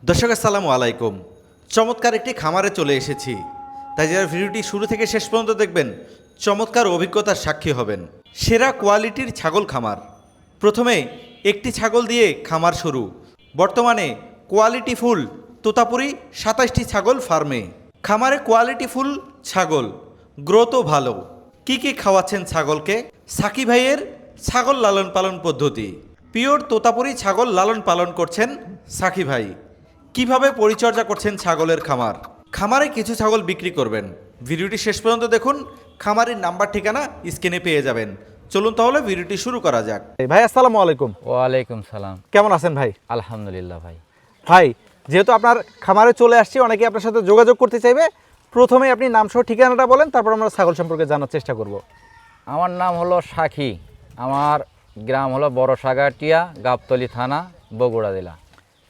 দর্শক আসসালামু আলাইকুম। চমৎকার একটি খামারে চলে এসেছি, তাই যারা ভিডিওটি শুরু থেকে শেষ পর্যন্ত দেখবেন চমৎকার অভিজ্ঞতার সাক্ষী হবেন। সেরা কোয়ালিটির ছাগল খামার। প্রথমে একটি ছাগল দিয়ে খামার শুরু। বর্তমানে কোয়ালিটি ফুল তোতাপুরি 27টি ছাগল ফার্মে। খামারে কোয়ালিটি ফুল ছাগল, গ্রোথও ভালো। কি কি খাওয়াচ্ছেন ছাগলকে? সাকি ভাইয়ের ছাগল লালন পালন পদ্ধতি। পিওর তোতাপুরি ছাগল লালন পালন করছেন সাকি ভাই। কিভাবে পরিচর্যা করছেন ছাগলের খামার? খামারে কিছু ছাগল বিক্রি করবেন। ভিডিওটি শেষ পর্যন্ত দেখুন, খামারের নাম্বার ঠিকানা স্ক্রিনে পেয়ে যাবেন। চলুন তাহলে ভিডিওটি শুরু করা যাক। ভাই আসসালামু আলাইকুম। ওয়ালাইকুম সালাম। কেমন আছেন ভাই? আলহামদুলিল্লাহ ভাই। ভাই যেহেতু আপনার খামারে চলে আসছি, অনেকে আপনার সাথে যোগাযোগ করতে চাইবে। প্রথমে আপনি নাম সহ ঠিকানাটা বলেন, তারপর আমরা ছাগল সম্পর্কে জানার চেষ্টা করব। আমার নাম হলো সাখী। আমার গ্রাম হলো বড় সাগাটিয়া, গাবতলী থানা, বগুড়া জেলা।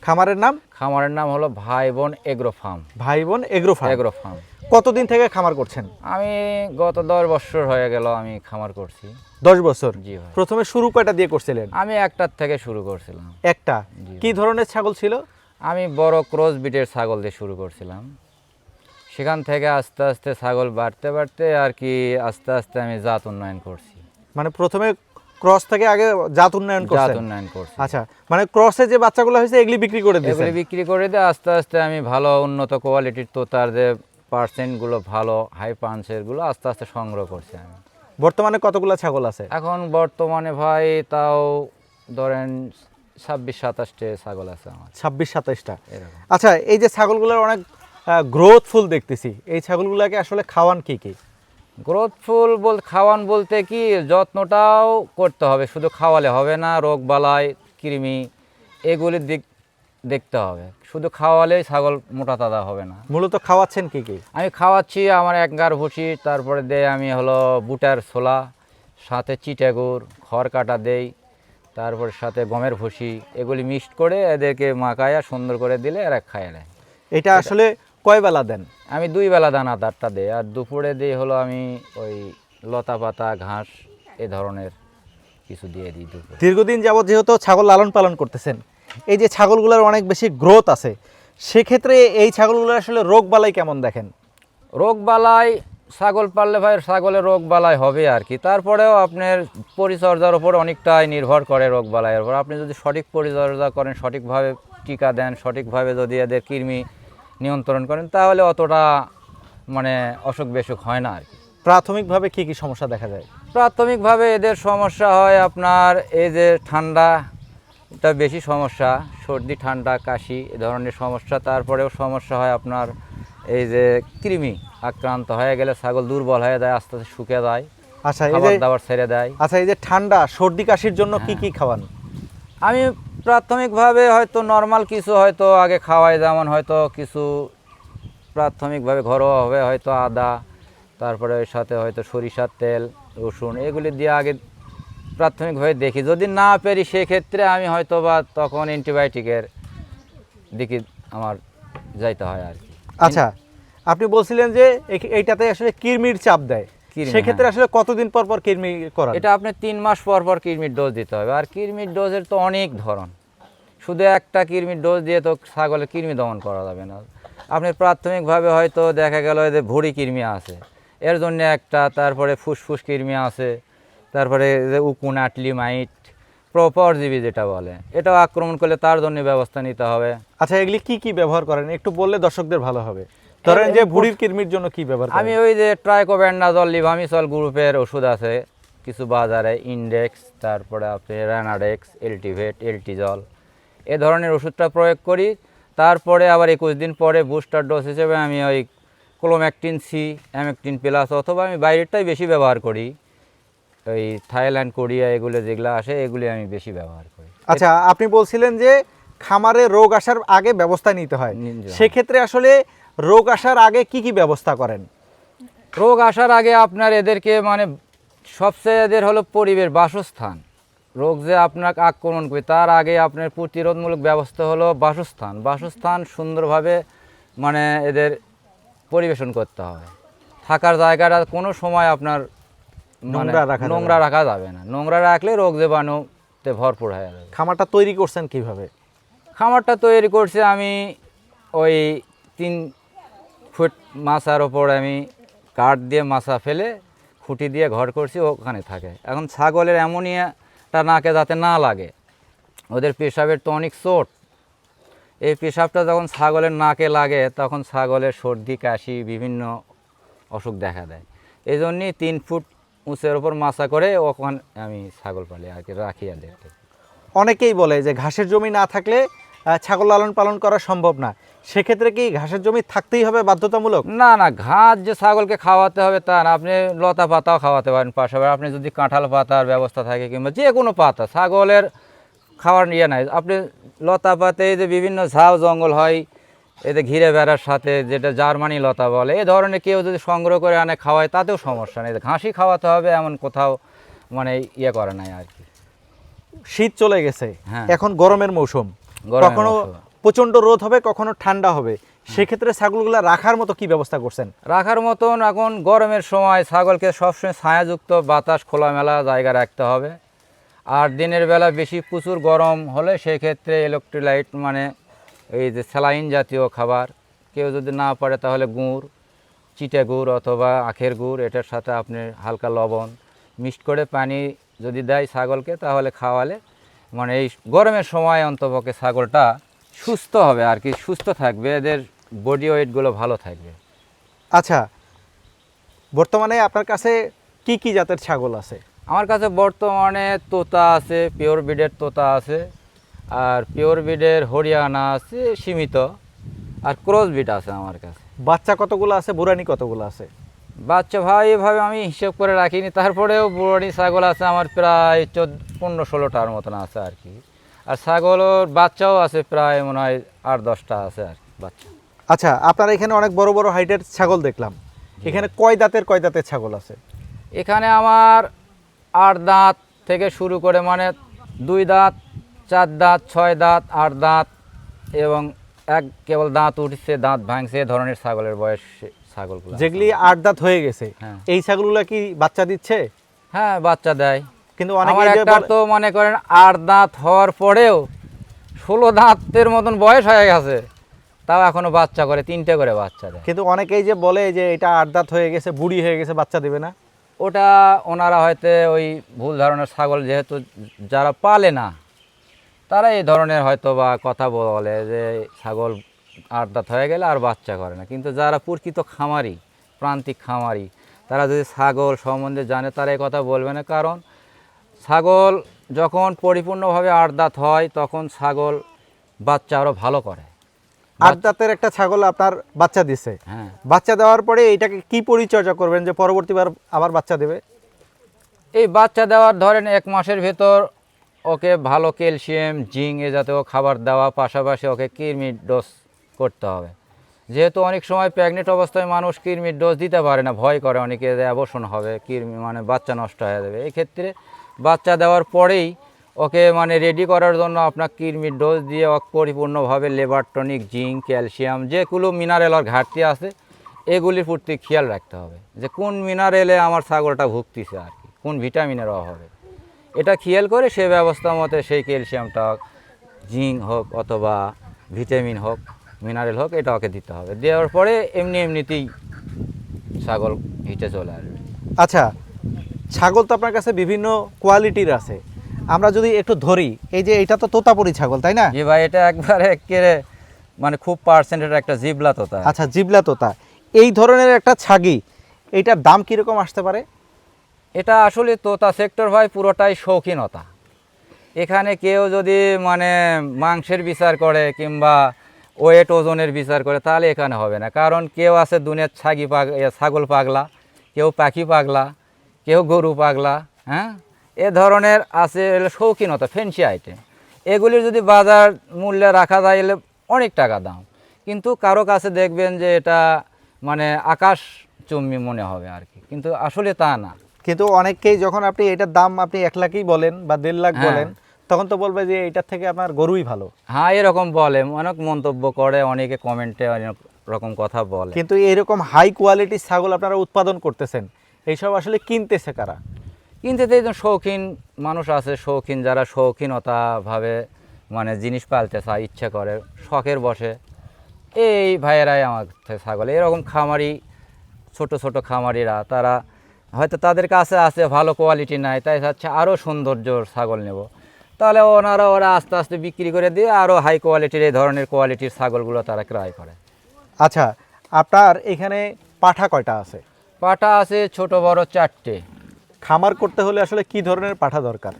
খামারের নাম? খামারের নাম হলো ভাই বোন এগ্রো ফার্ম। ভাই বোন এগ্রো ফার্ম। Agro farm. কতদিন থেকে খামার করছেন? আমি গত 10 বছর হয়ে গেল আমি খামার করছি। 10 বছর। জি ভাই। প্রথমে শুরু কয়টা দিয়ে করছিলেন? আমি একটার থেকে শুরু করছিলাম। একটা। জি। কি ধরনের ছাগল ছিল? আমি বড় ক্রস বিটের ছাগল দিয়ে শুরু করছিলাম। সেখান থেকে আস্তে আস্তে ছাগল বাড়তে বাড়তে আর কি আস্তে আস্তে আমি জাত উন্নয়ন করছি। মানে প্রথমে ক্রস থেকে আগে জাত উন্নয়ন জাত করছেন? উন্নয়ন করছি। আচ্ছা, মানে ক্রসে যে বাচ্চাগুলো হয়েছে এগুলি বিক্রি করে দিয়েছেন? এগুলি বিক্রি করে দিয়ে আস্তে আস্তে আমি ভালো উন্নত কোয়ালিটির তোতার যে পার্সেন্টগুলো ভালো হাই পাঞ্চেরগুলো আস্তে আস্তে সংগ্রহ করছি আমি। বর্তমানে কতগুলো ছাগল আছে? এখন বর্তমানে ভাই তাও ধরেন 26-27টে ছাগল আছে আমার 26-27টা। এরকম। আচ্ছা, এই যে ছাগলগুলোর অনেক গ্রোথফুল দেখতেছি, এই ছাগলগুলোকে আসলে খাওয়ান কি কি? গ্রোথফুল খাওয়ান বলতে কি যত্নটাও করতে হবে, শুধু খাওয়ালে হবে না। রোগ বালাই কৃমি এগুলির দিক দেখতে হবে। শুধু খাওয়ালেই ছাগল মোটা তাজা হবে না। মূলত খাওয়াচ্ছেন কি কি? আমি খাওয়াচ্ছি আমার এক গার ভুসি, তারপরে দেই আমি হলো বুটার ছোলা, সাথে চিটাগুড় খড় কাটা দেই, তারপরে সাথে গমের ভুসি, এগুলি মিক্সড করে এদেরকে মাখায়া সুন্দর করে দিলে এরা খায় নেয়। এটা আসলে কয় বেলা দেন? আমি 2 বেলা দানাদারটা দিই, আর দুপুরে দিই হলো আমি ওই লতা পাতা ঘাস এ ধরনের কিছু দিয়ে দিই দুপুরে। দীর্ঘদিন যাবত যেহেতু ছাগল লালন পালন করতেছেন, এই যে ছাগলগুলোর অনেক বেশি গ্রোথ আছে, সেক্ষেত্রে এই ছাগলগুলোর আসলে রোগ বালাই কেমন দেখেন? রোগ বালাই ছাগল পাললে ভাই ছাগলের রোগ বালাই হবে আর কি। তারপরেও আপনার পরিচর্যার উপর অনেকটাই নির্ভর করে রোগ বালাইয়ের উপর। আপনি যদি সঠিক পরিচর্যা করেন, সঠিকভাবে টিকা দেন, সঠিকভাবে যদি এদের কৃমি নিয়ন্ত্রণ করেন, তাহলে অতটা মানে অসুখ বিসুখ হয় না আর কি। প্রাথমিকভাবে কি কি সমস্যা দেখা যায়? প্রাথমিকভাবে এদের সমস্যা হয় আপনার এই যে ঠান্ডাটা বেশি সমস্যা, সর্দি ঠান্ডা কাশি এ ধরনের সমস্যা। তারপরেও সমস্যা হয় আপনার এই যে কৃমি আক্রান্ত হয়ে গেলে ছাগল দুর্বল হয়ে যায়, আস্তে আস্তে শুকে যায়, আচ্ছা, এই খাবার যে দাবার ছেড়ে দেয়। আচ্ছা, এই যে ঠান্ডা সর্দি কাশির জন্য কি কি খাওয়ান? আমি প্রাথমিকভাবে হয়তো নর্মাল কিছু হয়তো আগে খাওয়াই, যেমন হয়তো কিছু প্রাথমিকভাবে ঘরোয়াভাবে হয়তো আদা, তারপরে ওর সাথে হয়তো সরিষার তেল, রসুন এগুলি দিয়ে আগে প্রাথমিকভাবে দেখি। যদি না পারি সেক্ষেত্রে আমি হয়তো বা তখন অ্যান্টিবায়োটিকের দিকে আমার যাইতে হয় আর কি। আচ্ছা, আপনি বলছিলেন যে এইটাতে আসলে কৃমির চাপ দেয়, কৃমি, সেক্ষেত্রে আসলে কতদিন পর পর কৃমি করান? এটা আপনি 3 মাস পর পর কৃমির ডোজ দিতে হবে। আর কৃমির ডোজের তো অনেক ধরন, শুধু একটা কৃমির ডোজ দিয়ে তো ছাগলের কৃমি দমন করা যাবে না। আপনি প্রাথমিকভাবে হয়তো দেখা গেল যে ভুঁড়ি কৃমি আছে, এর জন্য একটা, তারপরে ফুসফুস কৃমি আছে, তারপরে যে উকুন আটলি মাইট পরজীবী যেটা বলে, এটাও আক্রমণ করলে তার জন্য ব্যবস্থা নিতে হবে। আচ্ছা, এগুলি কি কি ব্যবহার করেন একটু বললে দর্শকদের ভালো হবে। ধরেন যে ভুঁড়ির কৃমির জন্য কি ব্যবহার করেন? আমি ওই যে ট্রাইকোব্যান্ডাজল, লিভামিসল গ্রুপের ওষুধ আছে কিছু বাজারে, ইন্ডেক্স, তারপরে আপনি র্যানাডেক্স, এলটিভেট, এলটিজল এ ধরনের ওষুধটা প্রয়োগ করি। তারপরে আবার 21 দিন পরে বুস্টার ডোজ হিসেবে আমি ওই ক্লোম্যাকটিন সি, অ্যামেকটিন প্লাস, অথবা আমি বাইরেরটাই বেশি ব্যবহার করি, ওই থাইল্যান্ড, কোরিয়া এগুলো যেগুলো আসে এগুলি আমি বেশি ব্যবহার করি। আচ্ছা, আপনি বলছিলেন যে খামারে রোগ আসার আগে ব্যবস্থা নিতে হয়, নিতে হয়। সেক্ষেত্রে আসলে রোগ আসার আগে কি কি ব্যবস্থা করেন? রোগ আসার আগে আপনার এদেরকে মানে সবচেয়ে এদের হলো পরিবেশ, বাসস্থান। রোগ যে আপনাকে আক্রমণ করে তার আগে আপনার প্রতিরোধমূলক ব্যবস্থা হলো বাসস্থান। বাসস্থান সুন্দরভাবে মানে এদের পরিবেশন করতে হবে। থাকার জায়গাটা কোনো সময় আপনার মানে নোংরা রাখা যাবে না। নোংরা রাখলে রোগ জীবাণুতে ভরপুর হয়ে যাবে। খামারটা তৈরি করছেন কিভাবে? খামারটা তৈরি করছি আমি ওই 3 ফুট মাছার ওপর আমি কাঠ দিয়ে মাছা ফেলে খুঁটি দিয়ে ঘর করছি, ওখানে থাকে। এখন ছাগলের অ্যামোনিয়াটা নাকে যাতে না লাগে, ওদের পেশাবের তো অনেক চোট, এই পেশাবটা যখন ছাগলের নাকে লাগে তখন ছাগলের সর্দি কাশি বিভিন্ন অসুখ দেখা দেয়। এই জন্যই 3 ফুট উঁচের ওপর মাছা করে ওখানে আমি ছাগল পালি আর কি, রাখি আর দেখতে। অনেকেই বলে যে ঘাসের জমি না থাকলে ছাগল লালন পালন করা সম্ভব না, সেক্ষেত্রে কি ঘাসের জমি থাকতেই হবে বাধ্যতামূলক? না না, ঘাস যে ছাগলকে খাওয়াতে হবে তা না, আপনি লতা পাতাও খাওয়াতে পারেন পাশাপাশি। আপনি যদি কাঁঠাল পাতার ব্যবস্থা থাকে কিংবা যে কোনো পাতা, ছাগলের খাওয়ার ইয়ে নাই, আপনি লতা পাতে যে বিভিন্ন ঝাউ জঙ্গল হয় এতে ঘিরে বেড়ার সাথে, যেটা জার্মানি লতা বলে, এই ধরনের কেউ যদি সংগ্রহ করে আনে খাওয়ায় তাতেও সমস্যা নেই। ঘাসই খাওয়াতে হবে এমন কোথাও মানে ইয়ে করে নাই আর কি। শীত চলে গেছে, হ্যাঁ। এখন গরমের মৌসুম, গরমের কখনো মৌসুম। প্রচন্ড রোদ হবে, কখনো ঠান্ডা হবে, সেক্ষেত্রে ছাগলগুলো রাখার মতো কি ব্যবস্থা করছেন? রাখার মতন এখন গরমের সময় ছাগলকে সবসময় ছায়াযুক্ত বাতাস খোলামেলা জায়গা রাখতে হবে। আর দিনের বেলা বেশি প্রচুর গরম হলে সেক্ষেত্রে ইলেকট্রোলাইট মানে এই যে স্যালাইন জাতীয় খাবার, কেউ যদি না পারে তাহলে গুড়, চিটে গুড় অথবা আখের গুড়, এটার সাথে আপনি হালকা লবণ মিক্সড করে পানি যদি দেয় ছাগলকে তাহলে খাওয়ালে মানে এই গরমের সময় অন্তপক্ষে ছাগলটা সুস্থ হবে আর কি, সুস্থ থাকবে, এদের বডি ওয়েটগুলো ভালো থাকবে। আচ্ছা, বর্তমানে আপনার কাছে কি কি জাতের ছাগল আছে? আমার কাছে বর্তমানে তোতা আছে, পিওর ব্রিডের তোতা আছে, আর পিওর ব্রিডের হরিয়ানা আছে সীমিত, আর ক্রস ব্রিড আছে আমার কাছে। বাচ্চা কতগুলো আছে, বুড়ানি কতগুলো আছে? বাচ্চা ভাই এভাবে আমি হিসেব করে রাখিনি, তারপরেও বুড়ানি ছাগল আছে আমার প্রায় 15-16টার মতন আছে আর কি। আর ছাগলের বাচ্চাও আছে প্রায় মনে হয় 8-10টা আছে আর কি বাচ্চা। আচ্ছা, আপনার এখানে অনেক বড় বড় হাইটের ছাগল দেখলাম, এখানে কয় দাঁতের ছাগল আছে? এখানে আমার 8 দাঁত থেকে শুরু করে মানে 2 দাঁত, 4 দাঁত, 6 দাঁত, 8 দাঁত এবং এক কেবল দাঁত উঠছে, দাঁত ভাঙছে, এ ধরনের ছাগলের বয়স ছাগলগুলো। যেগুলি 8 দাঁত হয়ে গেছে, হ্যাঁ। এই ছাগলগুলো কি বাচ্চা দিচ্ছে? হ্যাঁ, বাচ্চা দেয়। কিন্তু আমার অনেকে একটা তো মনে করেন 8 দাঁত হওয়ার পরেও 16 দাঁতের মতন বয়স হয়ে গেছে, তাও এখনো বাচ্চা করে, 3টে করে বাচ্চা দেয়। কিন্তু অনেকেই যে বলে যে এটা 8 দাঁত হয়ে গেছে, বুড়ি হয়ে গেছে, বাচ্চা দেবে না। ওটা ওনারা হয়তো ওই ভুল ধরনের ছাগল, যেহেতু যারা পালে না তারা এই ধরনের হয়তো বা কথা বলে যে ছাগল 8 দাঁত হয়ে গেলে আর বাচ্চা করে না। কিন্তু যারা প্রকৃত খামারি, প্রান্তিক খামারি, তারা যদি ছাগল সম্বন্ধে জানে তারা এই কথা বলবে না। কারণ ছাগল যখন পরিপূর্ণভাবে 8 দাঁত হয় তখন ছাগল বাচ্চা আরও ভালো করে। 8 দাঁতের একটা ছাগল আপনার বাচ্চা দিছে, হ্যাঁ, বাচ্চা দেওয়ার পরে এটাকে কি পরিচর্যা করবেন যে পরবর্তীবার আবার বাচ্চা দেবে? এই বাচ্চা দেওয়ার ধরেন 1 মাসের ভেতর ওকে ভালো ক্যালসিয়াম, জিঙ্ক এ জাতীয় খাবার দেওয়া, পাশাপাশি ওকে কৃমির ডোজ করতে হবে। যেহেতু অনেক সময় প্রেগনেন্ট অবস্থায় মানুষ কৃমির ডোজ দিতে পারে না, ভয় করে অনেকে যে অ্যাবর্শন হবে, কৃমি মানে বাচ্চা নষ্ট হয়ে যাবে। এই ক্ষেত্রে বাচ্চা দেওয়ার পরেই ওকে মানে রেডি করার জন্য আপনার কৃমির ডোজ দিয়ে ওকে পরিপূর্ণভাবে লেবার টনিক, জিঙ্ক, ক্যালসিয়াম, যেগুলো মিনারেলের ঘাটতি আছে এগুলির প্রতি খেয়াল রাখতে হবে যে কোন মিনারেলে আমার ছাগলটা ভুগতেছে আর কি, কোন ভিটামিনের অভাবে। এটা খেয়াল করে সে ব্যবস্থা মতে সেই ক্যালসিয়ামটা, জিঙ্ক হোক অথবা ভিটামিন হোক, মিনারেল হোক, এটা ওকে দিতে হবে। দেওয়ার পরে এমনিতেই ছাগল হিটে চলে আসবে। আচ্ছা, ছাগল তো আপনার কাছে বিভিন্ন কোয়ালিটির আছে, আমরা যদি একটু ধরি, এই যে এটা তো তোতাপুরি ছাগল, তাই না? জি ভাই, এটা একবারে একেবারে মানে খুব পার্সেন্টের একটা জিবলা তোতা। আচ্ছা, জিবলা তোতা, এই ধরনের একটা ছাগি, এইটার দাম কীরকম আসতে পারে? এটা আসলে তোতা সেক্টর ভাই পুরোটাই শৌখিনতা। এখানে কেউ যদি মানে মাংসের বিচার করে কিংবা ওয়েট ওজনের বিচার করে তাহলে এখানে হবে না। কারণ কেউ আছে দুনিয়ার ছাগল পাগলা, কেউ পাখি পাগলা, কেউ গরু পাগলা, হ্যাঁ, এ ধরনের আছে শৌখিনতা, ফ্যান্সি আইটেম। এগুলির যদি বাজার মূল্যে রাখা যায় এলে অনেক টাকা দাম, কিন্তু কারো কাছে দেখবেন যে এটা মানে আকাশ চুম্বি মনে হবে আর কি, কিন্তু আসলে তা না। কিন্তু অনেকেই যখন আপনি এটার দাম আপনি 1 লাখই বলেন বা 1.5 লাখ হ্যাঁ। বলেন, তখন তো বলবে যে এটার থেকে আপনার গরুই ভালো। হ্যাঁ, এরকম বলে, অনেক মন্তব্য করে, অনেকে কমেন্টে অনেক রকম কথা বলে। কিন্তু এরকম হাই কোয়ালিটির ছাগল আপনারা উৎপাদন করতেছেন, এইসব আসলে কিনতেছে কারা? কিন্তু এই যে শৌখিন মানুষ আছে, শৌখিন যারা শৌখিনতাভাবে মানে জিনিস পালতে চায়, ইচ্ছা করে, শখের বসে এই ভাইয়েরাই আমার থেকে ছাগল, এরকম খামারি ছোট ছোট খামারিরা তারা হয়তো তাদের কাছে আছে ভালো কোয়ালিটি নাই, তাই চাচ্ছে আরও সৌন্দর্যর ছাগল নেব, তাহলে ওরা আস্তে আস্তে বিক্রি করে দিয়ে আরও হাই কোয়ালিটির এই ধরনের কোয়ালিটির ছাগলগুলো তারা ক্রয় করে। আচ্ছা, আপনার এখানে পাঠা কয়টা আছে? পাঠা আছে ছোট বড় 4টে। খামার করতে হলে আসলে কি ধরনের পাঠা দরকার?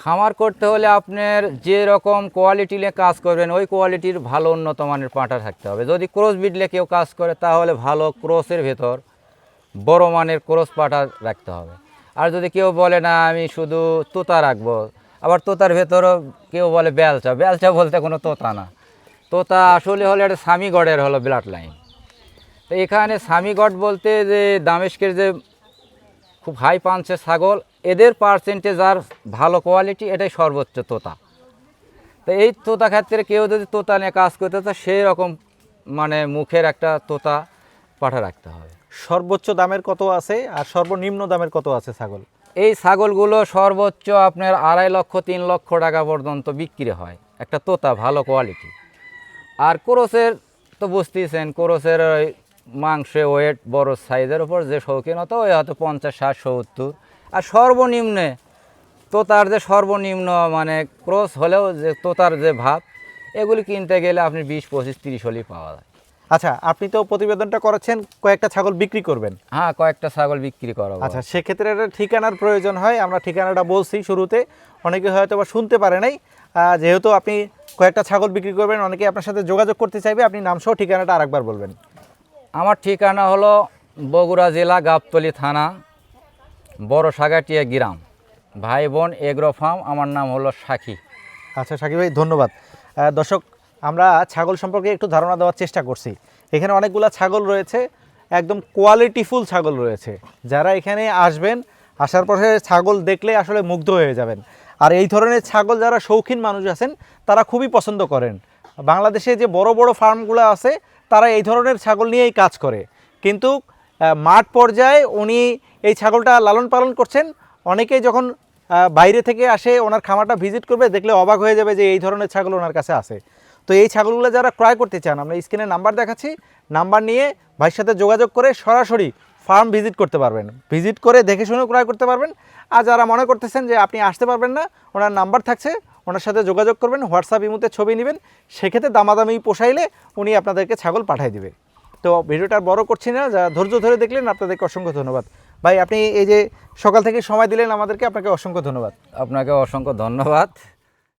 খামার করতে হলে আপনার যে রকম কোয়ালিটি নিয়ে কাজ করবেন ওই কোয়ালিটির ভালো উন্নত মানের পাঁঠা থাকতে হবে। যদি ক্রস বিডলে কেউ কাজ করে তাহলে ভালো ক্রসের ভেতর বড় মানের ক্রস পাঁঠা রাখতে হবে। আর যদি কেউ বলে না আমি শুধু তোতা রাখবো, আবার তোতার ভেতরও কেউ বলে বেলচা, বেলচা বলতে কোনো তোতা না, তোতা আসলে হলে একটা স্বামীগড়ের হলো ব্লাড লাইন। তো এখানে স্বামীগড় বলতে যে দামেস্কের যে খুব হাই পাঞ্চের ছাগল, এদের পার্সেন্টেজ আর ভালো কোয়ালিটি, এটাই সর্বোচ্চ তোতা। তো এই তোতা ক্ষেত্রে কেউ যদি তোতা নিয়ে কাজ করতে চায় সেই রকম মানে মুখের একটা তোতা পাঠা রাখতে হবে। সর্বোচ্চ দামের কত আছে আর সর্বনিম্ন দামের কত আছে ছাগল? এই ছাগলগুলো সর্বোচ্চ আপনার 2.5 লক্ষ 3 লক্ষ টাকা পর্যন্ত বিক্রি হয় একটা তোতা ভালো কোয়ালিটি। আর ক্রসের তো বুঝতেইছেন, ক্রসের ওই মাংসে ওয়েট বড় সাইজের উপর যে শৌখিনতা ওই হয়তো 50, 60, 70। আর সর্বনিম্নে তোতার যে সর্বনিম্ন মানে ক্রস হলেও যে তোতার যে ভাব, এগুলি কিনতে গেলে আপনি 20, 25, 30 হলেই পাওয়া যায়। আচ্ছা, আপনি তো প্রতিবেদনটা করেছেন কয়েকটা ছাগল বিক্রি করবেন। হ্যাঁ, কয়েকটা ছাগল বিক্রি করাবো। আচ্ছা, সেক্ষেত্রে একটা ঠিকানার প্রয়োজন হয়। আমরা ঠিকানাটা বলছি শুরুতে, অনেকে হয়তো বা শুনতে পারে নাই। যেহেতু আপনি কয়েকটা ছাগল বিক্রি করবেন, অনেকে আপনার সাথে যোগাযোগ করতে চাইবে, আপনি নামসহ ঠিকানাটা আরেকবার বলবেন। আমার ঠিকানা হলো বগুড়া জেলা গাবতলী থানা বড় সাগাটিয়া গ্রাম, ভাই বোন এগ্রো ফার্ম। আমার নাম হলো সাক্ষী। আচ্ছা সাকিব ভাই, ধন্যবাদ। দর্শক, আমরা ছাগল সম্পর্কে একটু ধারণা দেওয়ার চেষ্টা করছি। এখানে অনেকগুলো ছাগল রয়েছে, একদম কোয়ালিটিফুল ছাগল রয়েছে। যারা এখানে আসবেন, আসার পরে ছাগল দেখলে আসলে মুগ্ধ হয়ে যাবেন। আর এই ধরনের ছাগল যারা শৌখিন মানুষ আছেন তারা খুবই পছন্দ করেন। বাংলাদেশে যে বড় বড় ফার্মগুলো আছে তারা এই ধরনের ছাগল নিয়েই কাজ করে, কিন্তু মাঠ পর্যায়ে উনি এই ছাগলটা লালন পালন করছেন। অনেকেই যখন বাইরে থেকে আসে ওনার খামারটা ভিজিট করবে, দেখলে অবাক হয়ে যাবে যে এই ধরনের ছাগল ওনার কাছে আছে। তো এই ছাগলগুলো যারা ক্রয় করতে চান, আমরা স্ক্রিনে নাম্বার দেখাচ্ছি, নাম্বার নিয়ে ভাইয়ের সাথে যোগাযোগ করে সরাসরি ফার্ম ভিজিট করতে পারবেন, ভিজিট করে দেখে শুনে ক্রয় করতে পারবেন। আর যারা মনে করতেছেন যে আপনি আসতে পারবেন না, ওনার নাম্বার থাকছে, ওনার সাথে যোগাযোগ করবেন, হোয়াটসঅ্যাপ ইমোতে ছবি নেবেন, সেক্ষেত্রে দামাদামি পোষাইলে উনি আপনাদেরকে ছাগল পাঠিয়ে দিবে। তো ভিডিওটা আর বড় করছি না, যারা ধৈর্য ধরে দেখলেন আপনাদেরকে অসংখ্য ধন্যবাদ। ভাই, আপনি এই যে সকাল থেকে সময় দিলেন আমাদেরকে, আপনাকে অসংখ্য ধন্যবাদ। আপনাকে অসংখ্য ধন্যবাদ।